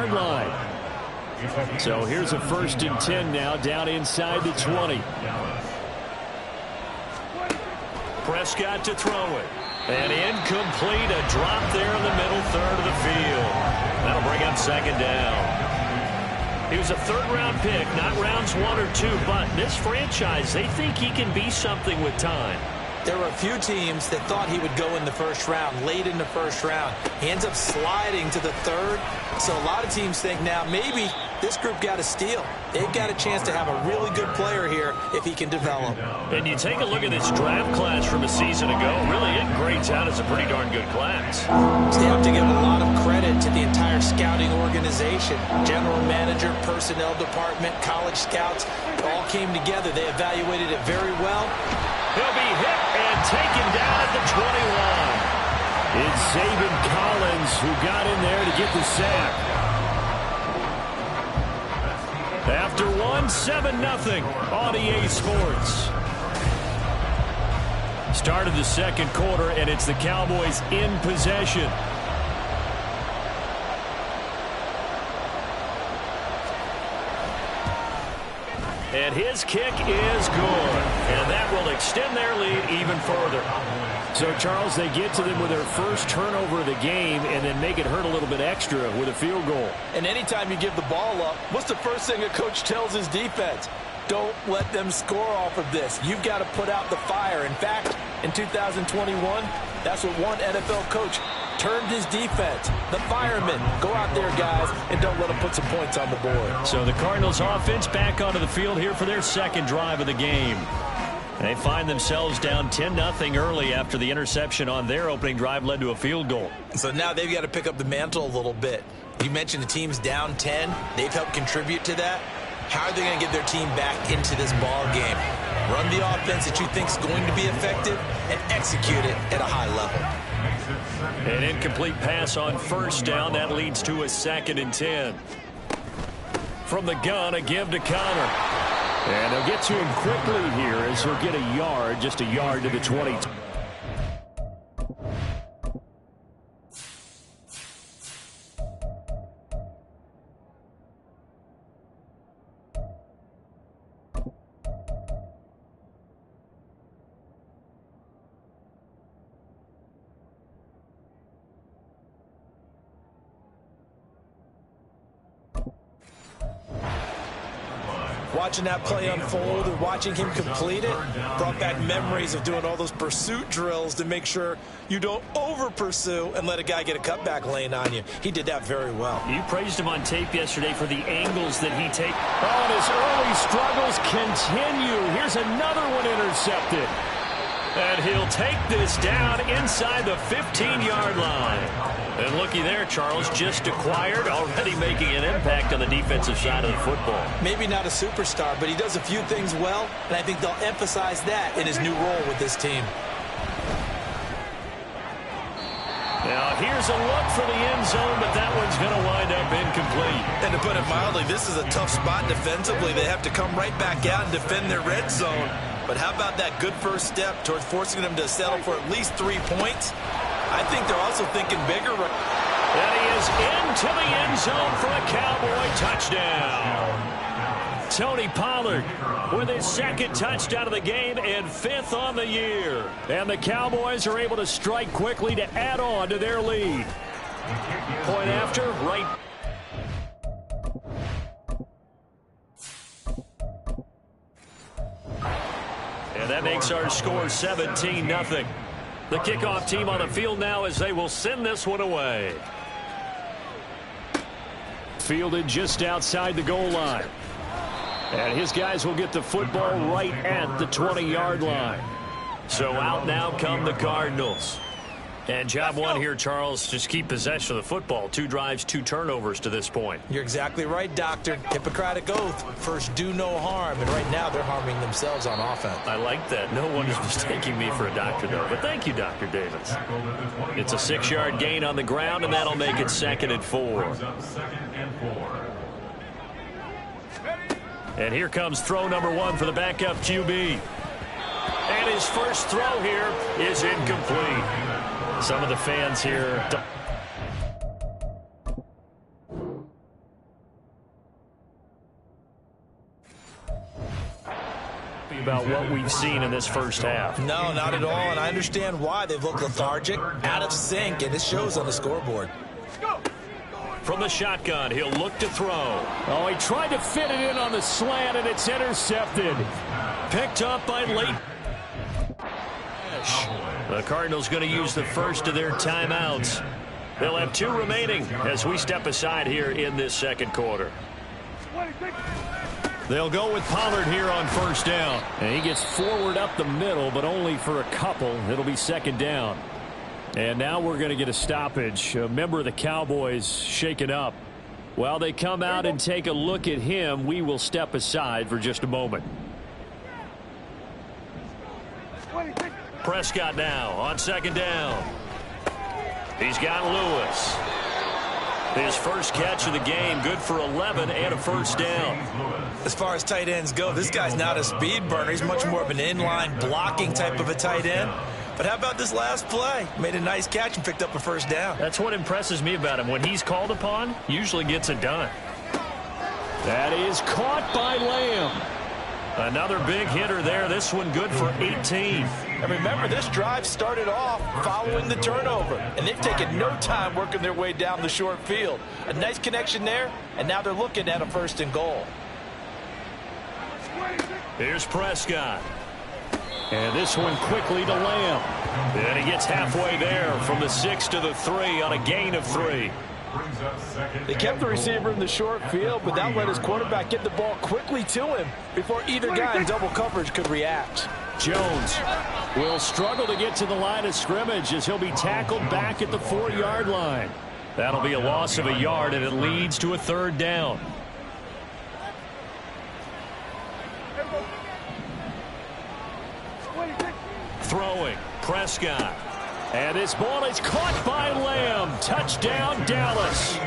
20-yard line. So here's a 1st and 10 now, down inside the 20. Prescott to throw it. And incomplete, a drop there in the middle third of the field. That'll bring up 2nd down. He was a 3rd-round pick, not rounds 1 or 2, but this franchise, they think he can be something with time. There were a few teams that thought he would go in the 1st round, late in the 1st round. He ends up sliding to the 3rd. So a lot of teams think now maybe this group got a steal. They've got a chance to have a really good player here if he can develop. And you take a look at this draft class from a season ago. Really, it grades out as a pretty darn good class. So they have to give a lot of credit to the entire scouting organization. General manager, personnel department, college scouts, it all came together. They evaluated it very well. He'll be hit and taken down at the 21. It's Zaven Collins who got in there to get the sack. After 7-0 on EA Sports. Started the 2nd quarter, and it's the Cowboys in possession. And his kick is good. And that will extend their lead even further. So, Charles, they get to them with their first turnover of the game and then make it hurt a little bit extra with a field goal. And anytime you give the ball up, what's the first thing a coach tells his defense? Don't let them score off of this. You've got to put out the fire. In fact, in 2021, that's what one NFL coach termed his defense. The firemen. Go out there, guys, and don't let them put some points on the board. So the Cardinals offense back onto the field here for their 2nd drive of the game. They find themselves down 10-0 early after the interception on their opening drive led to a field goal. So now they've got to pick up the mantle a little bit. You mentioned the team's down 10. They've helped contribute to that. How are they going to get their team back into this ball game? Run the offense that you think is going to be effective and execute it at a high level. An incomplete pass on 1st down. That leads to a 2nd and 10. From the gun, a give to Connor. And they'll get to him quickly here as he'll get a yard, just a yard to the 20. Watching that play unfold and watching him complete it brought back memories of doing all those pursuit drills to make sure you don't over-pursue and let a guy get a cutback lane on you. He did that very well. You praised him on tape yesterday for the angles that he takes. Oh, and his early struggles continue. Here's another one intercepted. And he'll take this down inside the 15-yard line. And looky there, Charles, just acquired, already making an impact on the defensive side of the football. Maybe not a superstar, but he does a few things well, and I think they'll emphasize that in his new role with this team. Now, here's a look for the end zone, but that one's going to wind up incomplete. And to put it mildly, this is a tough spot defensively. They have to come right back out and defend their red zone. But how about that good first step towards forcing them to settle for at least 3 points? I think they're also thinking bigger. And he is into the end zone for a Cowboy touchdown. Tony Pollard with his 2nd touchdown of the game and 5th on the year. And the Cowboys are able to strike quickly to add on to their lead. Point after, right. And that makes our score 17-0. The kickoff team on the field now as they will send this one away. Fielded just outside the goal line. And his guys will get the football right at the 20-yard line. So out now come the Cardinals. And job one here, Charles, just keep possession of the football. 2 drives, 2 turnovers to this point. You're exactly right, Doctor. Hippocratic oath. First, do no harm. And right now, they're harming themselves on offense. I like that. No one is mistaking me for a doctor, though. But thank you, Dr. Davis. It's a 6-yard gain on the ground, and that'll make it 2nd and 4. And here comes throw number 1 for the backup QB. And his first throw here is incomplete. Some of the fans here. about what we've seen in this first half. No, not at all, and I understand why. They've looked lethargic, out of sync, and it shows on the scoreboard. From the shotgun, he'll look to throw. Oh, he tried to fit it in on the slant, and it's intercepted. Picked up by late. The Cardinals going to use the first of their timeouts. They'll have 2 remaining as we step aside here in this second quarter. They'll go with Pollard here on first down. And he gets forward up the middle, but only for a couple. It'll be second down. And now we're going to get a stoppage. A member of the Cowboys shaken up. While they come out and take a look at him, we will step aside for just a moment. Prescott now on second down. He's got Lewis. His first catch of the game, good for 11 and a first down. As far as tight ends go, this guy's not a speed burner. He's much more of an inline blocking type of a tight end. But how about this last play? Made a nice catch and picked up a first down. That's what impresses me about him. When he's called upon, usually gets it done. That is caught by Lamb. Another big hitter there. This one good for 18. And remember, this drive started off following the turnover, and they've taken no time working their way down the short field. A nice connection there, and now they're looking at a first and goal. Here's Prescott. And this one quickly to Lamb. And he gets halfway there from the 6 to the 3 on a gain of 3. They kept the receiver in the short field, but that let his quarterback get the ball quickly to him before either guy in double coverage could react. Jones will struggle to get to the line of scrimmage as he'll be tackled back at the 4-yard line. That'll be a loss of a yard, and it leads to a third down. Throwing, Prescott. And this ball is caught by Lamb. Touchdown, Dallas.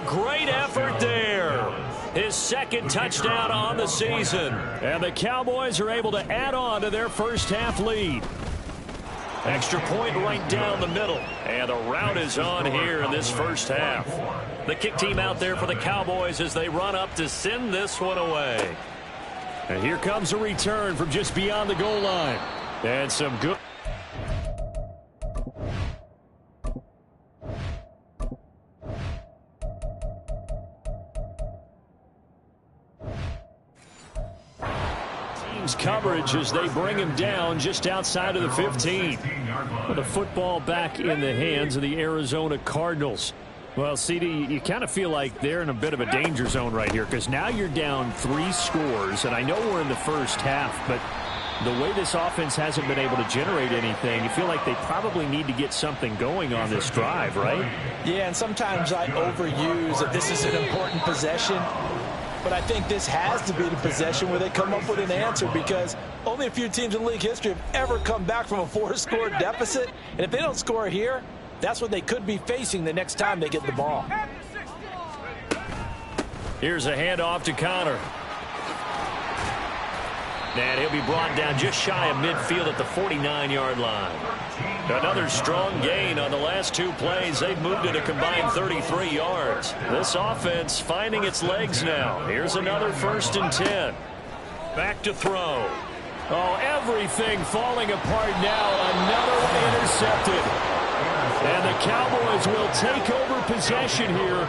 Great effort there. His second touchdown on the season. And the Cowboys are able to add on to their first half lead. Extra point right down the middle. And the route is on here in this first half. The kick team out there for the Cowboys as they run up to send this one away. And here comes a return from just beyond the goal line. And some good. Coverage as they bring him down just outside of the 15. The football back in the hands of the Arizona Cardinals. Well, CD, you kind of feel like they're in a bit of a danger zone right here because now you're down 3 scores, and I know we're in the first half, but The way this offense hasn't been able to generate anything, you feel like they probably need to get something going on this drive, right? Yeah, and sometimes I overuse that this is an important possession. But I think this has to be the possession where they come up with an answer, because only a few teams in league history have ever come back from a 4-score deficit. And if they don't score here, that's what they could be facing the next time they get the ball. Here's a handoff to Connor. And he'll be brought down just shy of midfield at the 49-yard line. Another strong gain on the last two plays. They've moved it a combined 33 yards. This offense finding its legs now. Here's another 1st and 10. Back to throw. Oh, everything falling apart now. Another one intercepted. And the Cowboys will take over possession here.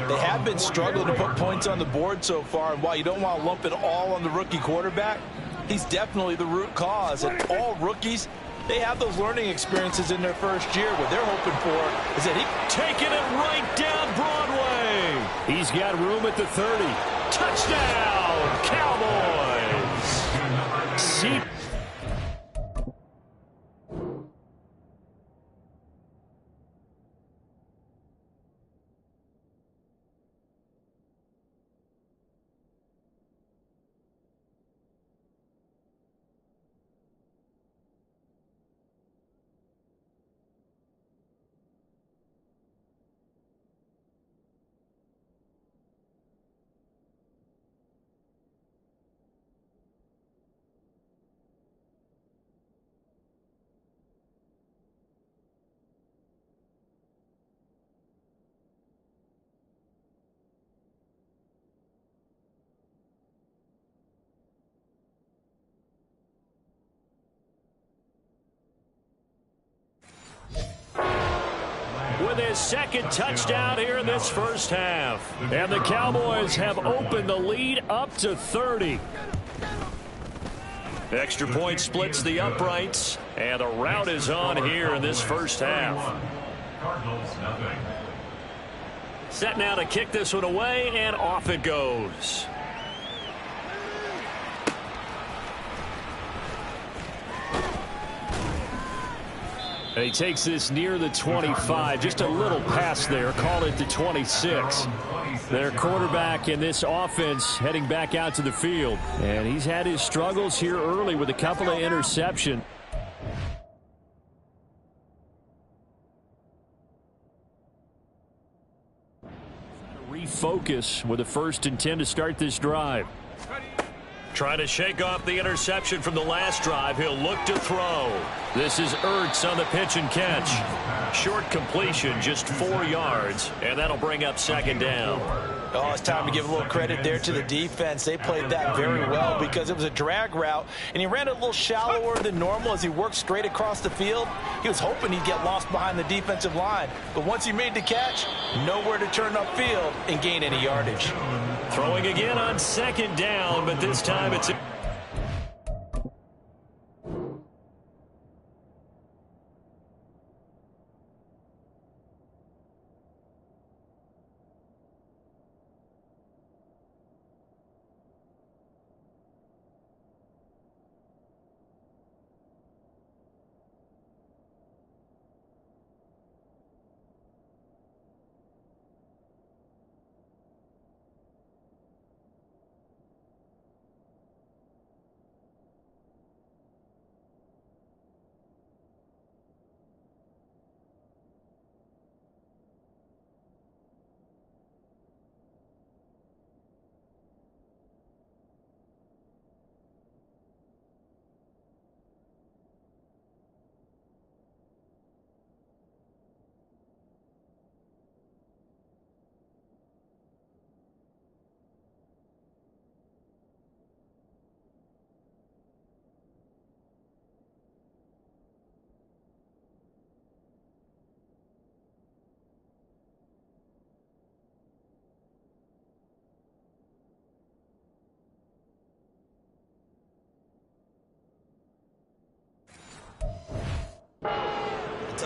They have been struggling to put points on the board so far, and while you don't want to lump it all on the rookie quarterback, he's definitely the root cause. And all rookies, they have those learning experiences in their first year. What they're hoping for is that taking it right down Broadway. He's got room at the 30. Touchdown, Cowboys. See. With his second touchdown here in this first half. And the Cowboys have opened the lead up to 30. Extra point splits the uprights. And the route is on here in this first half. Set now to kick this one away, and off it goes. And he takes this near the 25. Just a little pass there. Call it the 26. Their quarterback in this offense heading back out to the field. And he's had his struggles here early with a couple of interceptions. Refocus with a 1st and 10 to start this drive. Trying to shake off the interception from the last drive. He'll look to throw. This is Ertz on the pitch and catch. Short completion, just 4 yards, and that'll bring up 2nd down. Oh, it's time to give a little credit there to the defense. They played that very well because it was a drag route, and he ran it a little shallower than normal as he worked straight across the field. He was hoping he'd get lost behind the defensive line, but once he made the catch, nowhere to turn upfield and gain any yardage. Throwing again on 2nd down, but this time it's...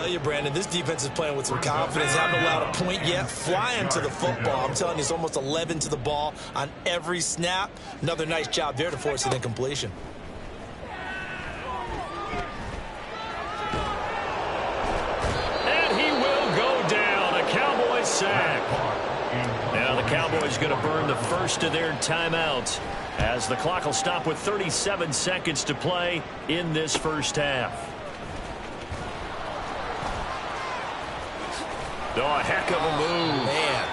tell you, Brandon, this defense is playing with some confidence. Haven't allowed a point yet. Flying to the football. I'm telling you, it's almost 11 to the ball on every snap. Another nice job there to force an incompletion. And he will go down. A Cowboys sack. Now the Cowboys going to burn the first of their timeouts as the clock will stop with 37 seconds to play in this first half. Oh, a heck of a move. Man.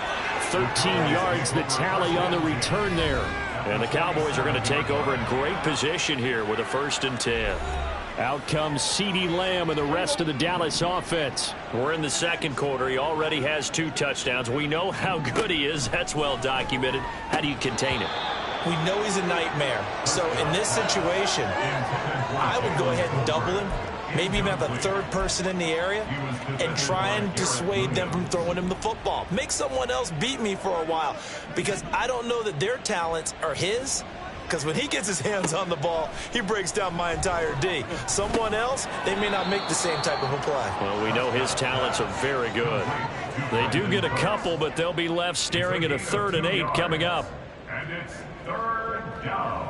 13 yards the tally on the return there. And the Cowboys are going to take over in great position here with a 1st and 10. Out comes CeeDee Lamb and the rest of the Dallas offense. We're in the second quarter. He already has 2 touchdowns. We know how good he is. That's well documented. How do you contain him? We know he's a nightmare. So in this situation, I would go ahead and double him. Maybe even have a 3rd person in the area and try and dissuade them from throwing him the football. Make someone else beat me for a while because I don't know that their talents are his. Because when he gets his hands on the ball, he breaks down my entire D. Someone else, they may not make the same type of a play. Well, we know his talents are very good. They do get a couple, but they'll be left staring at a 3rd and 8 coming up. And it's 3rd down.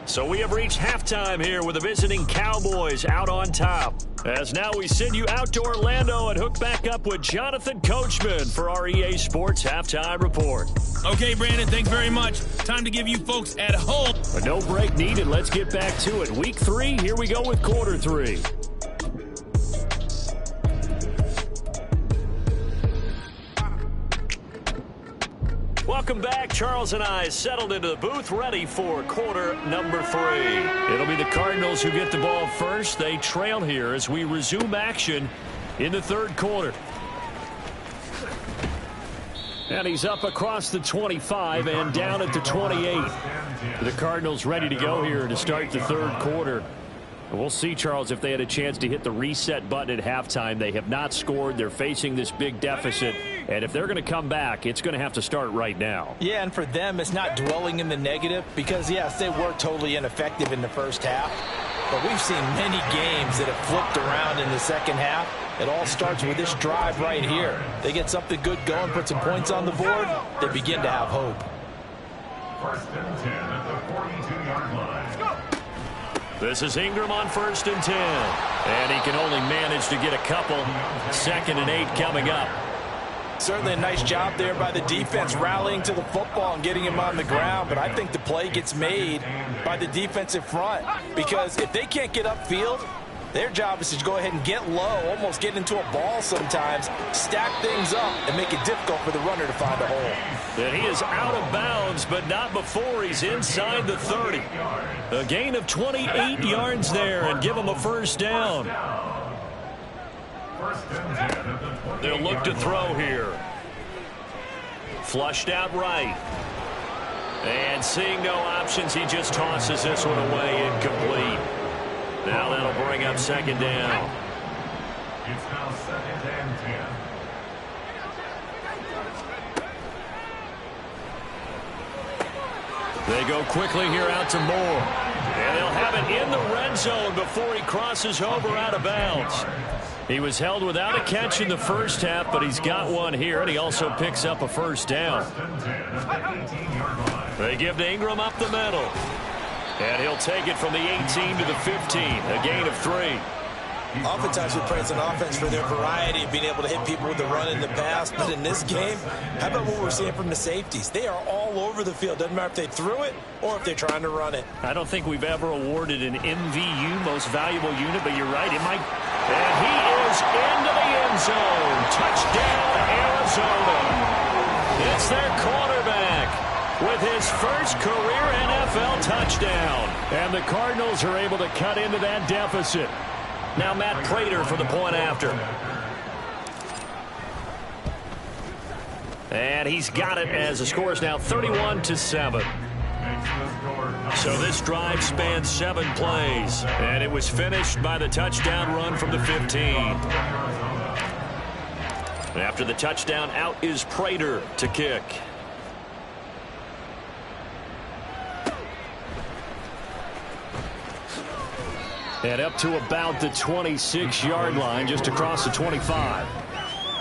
So we have reached halftime here with the visiting Cowboys out on top. As now we send you out to Orlando and hook back up with Jonathan Coachman for our EA Sports Halftime Report. Okay, Brandon, thanks very much. Time to give you folks at home. But no break needed. Let's get back to it. Week 3, here we go with quarter 3. Welcome back. Charles and I settled into the booth, ready for quarter number 3. It'll be the Cardinals who get the ball first. They trail here as we resume action in the 3rd quarter. And he's up across the 25 and down at the 28. The Cardinals ready to go here to start the 3rd quarter. We'll see, Charles, if they had a chance to hit the reset button at halftime. They have not scored. They're facing this big deficit. And if they're going to come back, it's going to have to start right now. Yeah, and for them, it's not dwelling in the negative because, yes, they were totally ineffective in the first half. But we've seen many games that have flipped around in the second half. It all starts with this drive right here. They get something good going, put some points on the board, they begin to have hope. 1st and 10 at the 42-yard line. Let's go. This is Ingram on 1st and 10. And he can only manage to get a couple. 2nd and 8 coming up. Certainly a nice job there by the defense rallying to the football and getting him on the ground. But I think the play gets made by the defensive front. Because if they can't get upfield, their job is to go ahead and get low, almost get into a ball sometimes, stack things up, and make it difficult for the runner to find a hole. And he is out of bounds, but not before he's inside the 30. A gain of 28 yards there and give him a 1st down. They'll look to throw here. Flushed out right. And seeing no options, he just tosses this one away incomplete. Now that'll bring up 2nd down. It's now 2nd and 10. They go quickly here out to Moore. And they'll have it in the red zone before he crosses over out of bounds. He was held without a catch in the first half, but he's got one here, and he also picks up a 1st down. They give to Ingram up the middle. And he'll take it from the 18 to the 15, a gain of 3. Oftentimes we praise an offense for their variety of being able to hit people with the run in the pass. But in this game, how about what we're seeing from the safeties? They are all over the field. Doesn't matter if they threw it or if they're trying to run it. I don't think we've ever awarded an MVU, most valuable unit, but you're right. It might. And he is into the end zone. Touchdown, Arizona. It's their quarterback with his first career NFL touchdown. And the Cardinals are able to cut into that deficit. Now Matt Prater for the point after. And he's got it as the score is now 31-7. So this drive spans 7 plays. And it was finished by the touchdown run from the 15. After the touchdown, out is Prater to kick. And up to about the 26-yard line, just across the 25.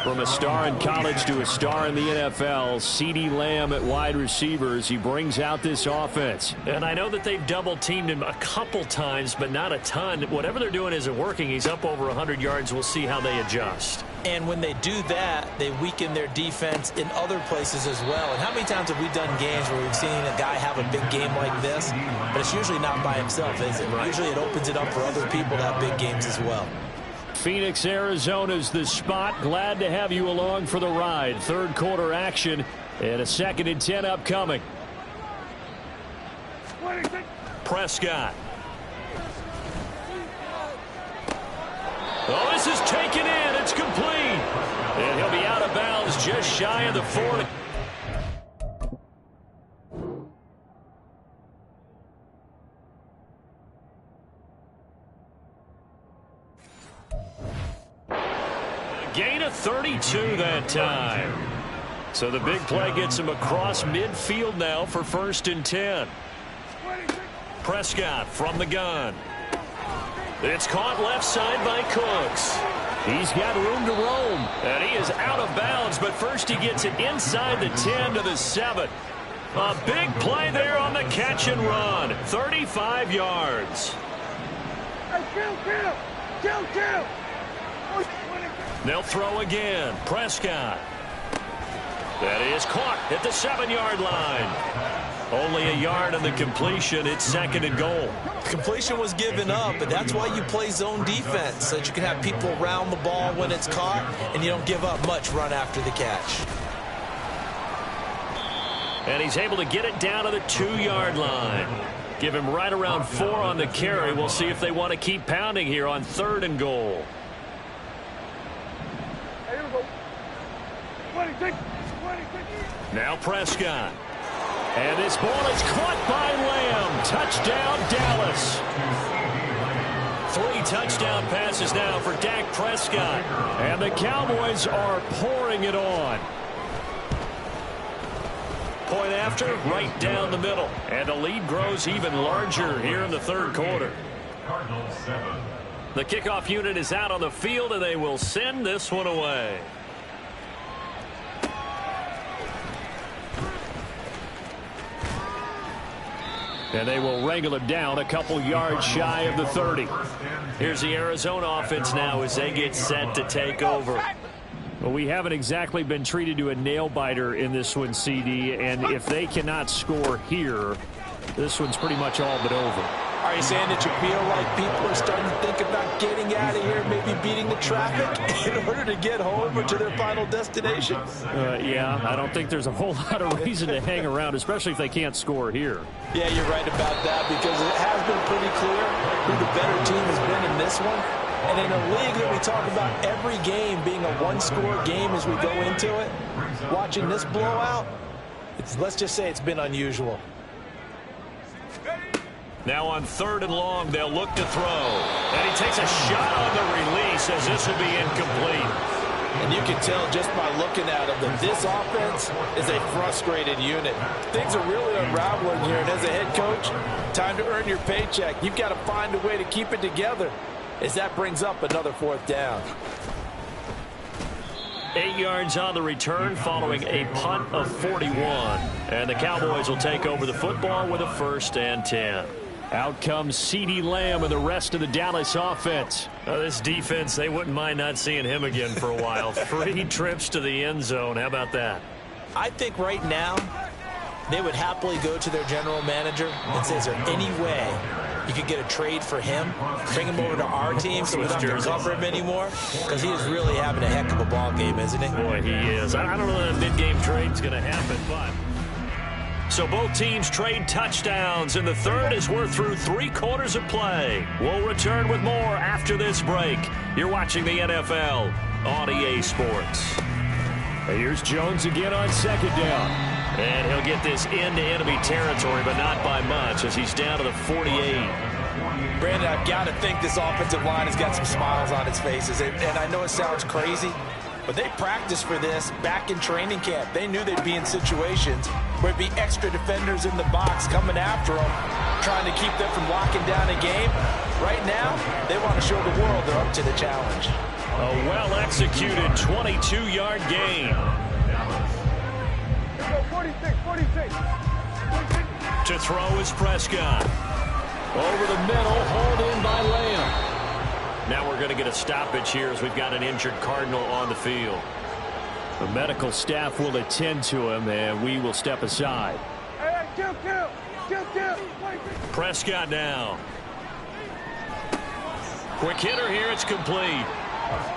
From a star in college to a star in the NFL, CeeDee Lamb at wide receivers. He brings out this offense. And I know that they've double-teamed him a couple times, but not a ton. Whatever they're doing isn't working. He's up over 100 yards. We'll see how they adjust. And when they do that, they weaken their defense in other places as well. And how many times have we done games where we've seen a guy have a big game like this, but it's usually not by himself, is it? Right. Usually it opens it up for other people to have big games as well. Phoenix, Arizona's the spot. Glad to have you along for the ride. Third quarter action and a 2nd and 10 upcoming. Prescott. Oh, this is taken in. It's complete. And he'll be out of bounds just shy of the 40. Gain of 32 that time. So the big play gets him across midfield now for 1st and 10. Prescott from the gun. It's caught left side by Cooks. He's got room to roam. And he is out of bounds, but first he gets it inside the 10 to the 7. A big play there on the catch and run. 35 yards. Kill. They'll throw again. Prescott. That is caught at the 7-yard line. Only a yard on the completion. It's 2nd and goal. Completion was given up, but that's why you play zone defense, so that you can have people around the ball when it's caught, and you don't give up much run after the catch. And he's able to get it down to the 2-yard line. Give him right around 4 on the carry. We'll see if they want to keep pounding here on 3rd and goal. Now Prescott. And this ball is caught by Lamb. Touchdown, Dallas. 3 touchdown passes now for Dak Prescott. And the Cowboys are pouring it on. Point after, right down the middle. And the lead grows even larger here in the 3rd quarter. Cardinals 7. The kickoff unit is out on the field, and they will send this one away. And they will wrangle it down a couple yards shy of the 30. Here's the Arizona offense now as they get set to take over. Well, we haven't exactly been treated to a nail-biter in this one, CD, and if they cannot score here, this one's pretty much all but over. Are you saying that you feel like people are starting to think about getting out of here, maybe beating the traffic in order to get home or to their final destination? Yeah, I don't think there's a whole lot of reason to hang around, especially if they can't score here. Yeah, you're right about that, because it has been pretty clear who the better team has been in this one. And in a league that we talk about every game being a one-score game as we go into it, watching this blowout, let's just say it's been unusual. Now on 3rd and long, they'll look to throw. And he takes a shot on the release as this will be incomplete. And you can tell just by looking at him that this offense is a frustrated unit. Things are really unraveling here, and as a head coach, time to earn your paycheck. You've got to find a way to keep it together as that brings up another 4th down. 8 yards on the return following a punt of 41. And the Cowboys will take over the football with a 1st and 10. Out comes CeeDee Lamb and the rest of the Dallas offense. This defense, they wouldn't mind not seeing him again for a while. 3 trips to the end zone. How about that? I think right now they would happily go to their general manager and say, is there any way you could get a trade for him, bring him over to our team so we don't have to cover him anymore? Because he is really having a heck of a ball game, isn't he? Boy, he is. I don't know that a mid-game trade's going to happen, but... So both teams trade touchdowns in the 3rd as we're through 3 quarters of play. We'll return with more after this break. You're watching the NFL on EA Sports. Here's Jones again on 2nd down. And he'll get this into enemy territory, but not by much as he's down to the 48. Brandon, I've got to think this offensive line has got some smiles on its faces. And I know it sounds crazy, but they practiced for this back in training camp. They knew they'd be in situations where it'd be extra defenders in the box coming after them, trying to keep them from locking down a game. Right now, they want to show the world they're up to the challenge. A well-executed 22-yard gain. 46. To throw is Prescott. Over the middle, hauled in by Lamb. Now we're going to get a stoppage here as we've got an injured Cardinal on the field. The medical staff will attend to him, and we will step aside. Hey, kill. Prescott now. Quick hitter here, it's complete.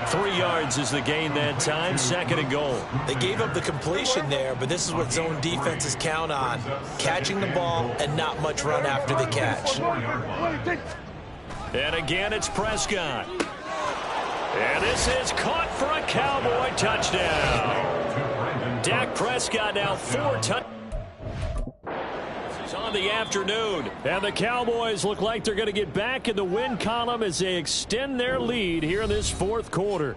3 yards is the gain that time, 2nd and goal. They gave up the completion there, but this is what zone defenses count on. Catching the ball and not much run after the catch. And again, it's Prescott. And this is caught for a Cowboy touchdown. Dak Prescott now 4 touchdowns. On the afternoon, and the Cowboys look like they're going to get back in the win column as they extend their lead here in this 4th quarter.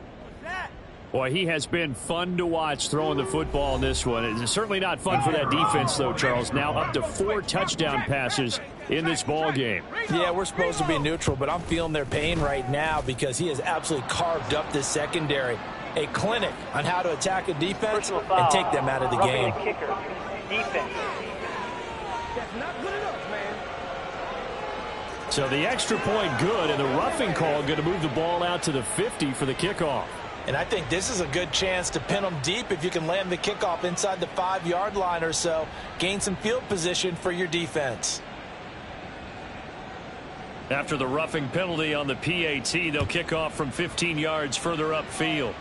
Boy, he has been fun to watch throwing the football in this one. It's certainly not fun for that defense, though, Charles. Now up to 4 touchdown passes in this ball game. Yeah, we're supposed to be neutral, but I'm feeling their pain right now because he has absolutely carved up this secondary. A clinic on how to attack a defense and take them out of the game. Defense. That's not good enough, man. So the extra point good, and the roughing call going to move the ball out to the 50 for the kickoff. And I think this is a good chance to pin them deep if you can land the kickoff inside the 5-yard line or so. Gain some field position for your defense. After the roughing penalty on the PAT, they'll kick off from 15 yards further upfield.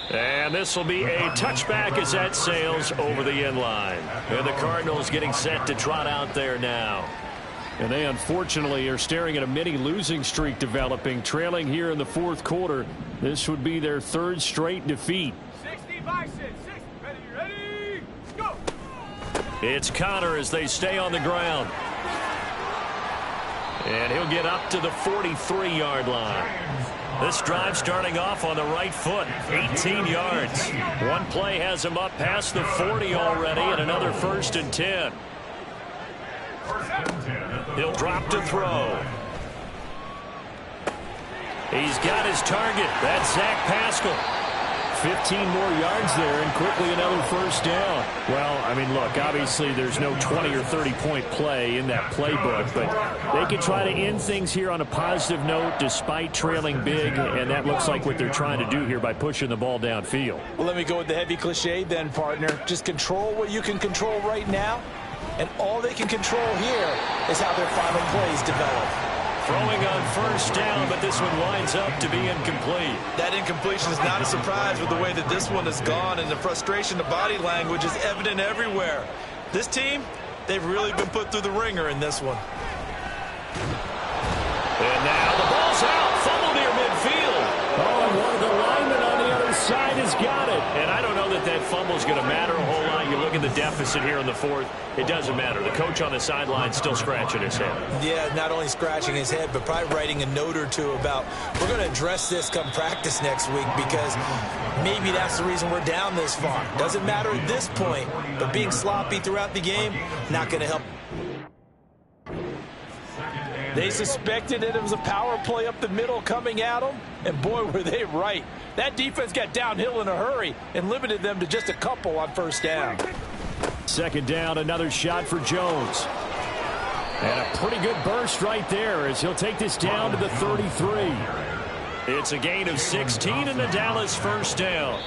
And this will be a touchback as that sails over the end line. And the Cardinals getting set to trot out there now. And they unfortunately are staring at a mini losing streak developing, trailing here in the 4th quarter. This would be their 3rd straight defeat. 60 bison. 60. Ready. Go. It's Connor as they stay on the ground. And he'll get up to the 43-yard line. This drive starting off on the right foot, 18 yards. One play has him up past the 40 already, and another 1st and 10. He'll drop to throw. He's got his target. That's Zach Pascal. 15 more yards there, and quickly another 1st down. Well, I mean, look, obviously there's no 20 or 30-point play in that playbook, but they can try to end things here on a positive note despite trailing big, and that looks like what they're trying to do here by pushing the ball downfield. Well, let me go with the heavy cliche then, partner. Just control what you can control right now, and all they can control here is how their final plays develop. Throwing on 1st down, but this one winds up to be incomplete. That incompletion is not a surprise with the way that this one has gone, and the frustration, the body language is evident everywhere. This team, they've really been put through the ringer in this one. And now the ball's out. Fumble near midfield. Oh, and one of the linemen on the other side has got it. And I don't know that that fumble's going to matter a whole lot. You look at the deficit here in the 4th. It doesn't matter. The coach on the sideline still scratching his head. Yeah, not only scratching his head, but probably writing a note or two about, we're going to address this come practice next week because maybe that's the reason we're down this far. Doesn't matter at this point, but being sloppy throughout the game, not going to help. They suspected it was a power play up the middle coming at them, and boy, were they right. That defense got downhill in a hurry and limited them to just a couple on 1st down. 2nd down, another shot for Jones. And a pretty good burst right there as he'll take this down to the 33. It's a gain of 16 and the Dallas 1st down.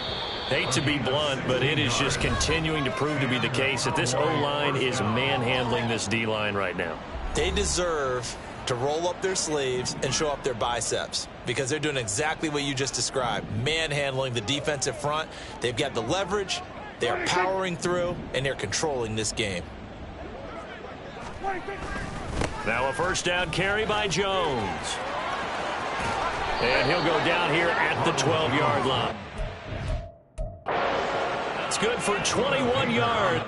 Hate to be blunt, but it is just continuing to prove to be the case that this O-line is manhandling this D-line right now. They deserve to roll up their sleeves and show up their biceps because they're doing exactly what you just described, manhandling the defensive front. They've got the leverage, they're powering through, and they're controlling this game. Now a 1st down carry by Jones. And he'll go down here at the 12-yard line. That's good for 21 yards.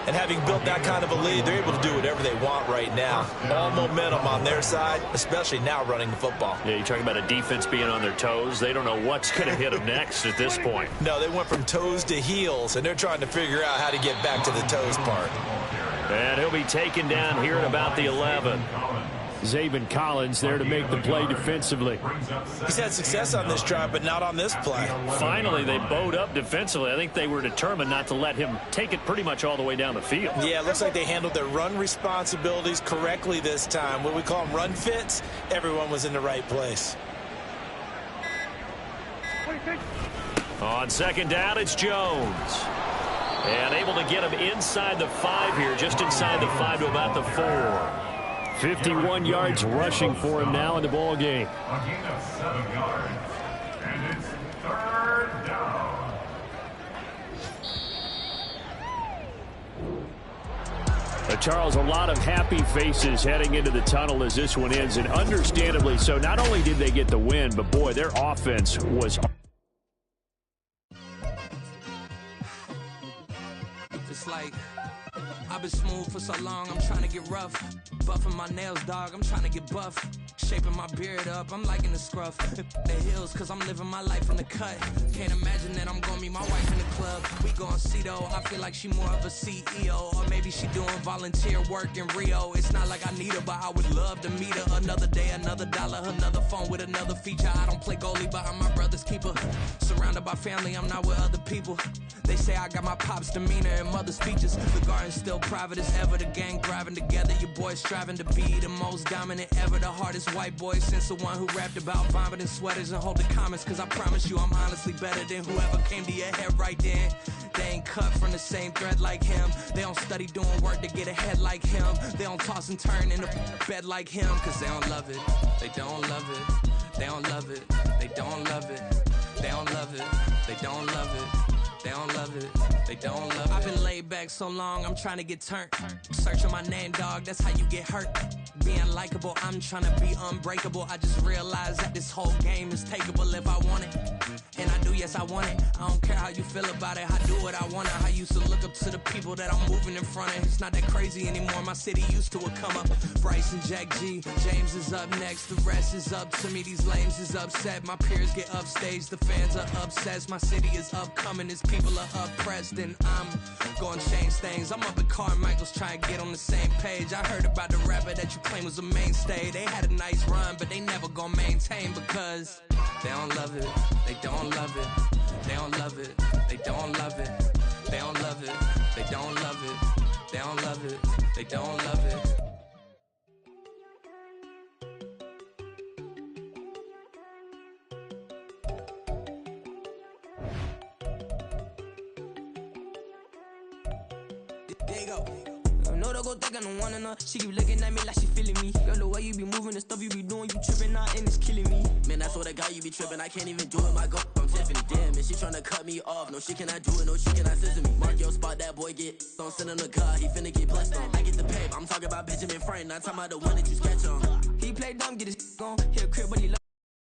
And having built that kind of a lead, they're able to do whatever they want right now. All momentum on their side, especially now running the football. Yeah, you're talking about a defense being on their toes. They don't know what's going to hit them next at this point. No, they went from toes to heels, and they're trying to figure out how to get back to the toes part. And he'll be taken down here at about the 11. Zaven Collins there to make the play defensively. He's had success on this drive, but not on this play. Finally, they bowed up defensively. I think they were determined not to let him take it pretty much all the way down the field. Yeah, it looks like they handled their run responsibilities correctly this time. What we call them run fits, everyone was in the right place. On second down, it's Jones. And able to get him inside the 5 here, just inside the 5 to about the 4. 51 yards rushing for him now in the ball game. A gain of 7 yards. And it's 3rd down. Charles, a lot of happy faces heading into the tunnel as this one ends, and understandably so. Not only did they get the win, but boy, their offense was... It's like I've been smooth for so long, I'm trying to get rough. Buffing my nails, dog, I'm trying to get buff. Shaping my beard up, I'm liking the scruff. The hills, cause I'm living my life in the cut. Can't imagine that I'm gonna meet my wife in the club. We gon' see though, I feel like she more of a CEO. Or maybe she doing volunteer work in Rio. It's not like I need her, but I would love to meet her. Another day, another dollar, another phone with another feature. I don't play goalie, but I'm my brother's keeper. Surrounded by family, I'm not with other people. They say I got my pop's demeanor and mother's features. The garden's still private as ever. The gang thriving together. Your boys striving to be the most dominant ever. The hardest white boy since the one who rapped about vomiting sweaters and holding comments. Cause I promise you I'm honestly better than whoever came to your head right then. They ain't cut from the same thread like him. They don't study doing work to get ahead like him. They don't toss and turn in the bed like him. Cause they don't love it. They don't love it. They don't love it. They don't love it. They don't love it. They don't love it. They don't love it, they don't love it. I've been laid back so long, I'm trying to get turned. Searching my name, dog, that's how you get hurt. Being likable, I'm trying to be unbreakable. I just realized that this whole game is takeable if I want it. And I do, yes, I want it. I don't care how you feel about it, I do what I want it. I used to look up to the people that I'm moving in front of. It's not that crazy anymore, my city used to a come up. Bryce and Jack G, James is up next. The rest is up to me, these lames is upset. My peers get upstaged, the fans are obsessed. My city is upcoming, it's people are oppressed, and I'm gonna change things. I'm up at Carmichael's trying to get on the same page. I heard about the rapper that you claim was a mainstay. They had a nice run, but they never gonna maintain because they don't love it. They don't love it. They don't love it. They don't love it. They don't love it. They don't love it. They don't love it. They don't love it. There you go. I know they gon' think I'm the one and she keep looking at me like she feeling me. Girl, the way you be moving, the stuff you be doing, you tripping out and it's killing me. Man, that's what I got, you be tripping. I can't even do it, my girl. I'm Tiffany, damn, and she tryna cut me off. No, she cannot do it, no, she cannot scissor me. Mark your spot, that boy get. Don't send him the car, he finna get blessed on. I get the paper, I'm talking about Benjamin Franklin, not talking about the one that you sketch on. He play dumb, get his on. He a crib, but he love.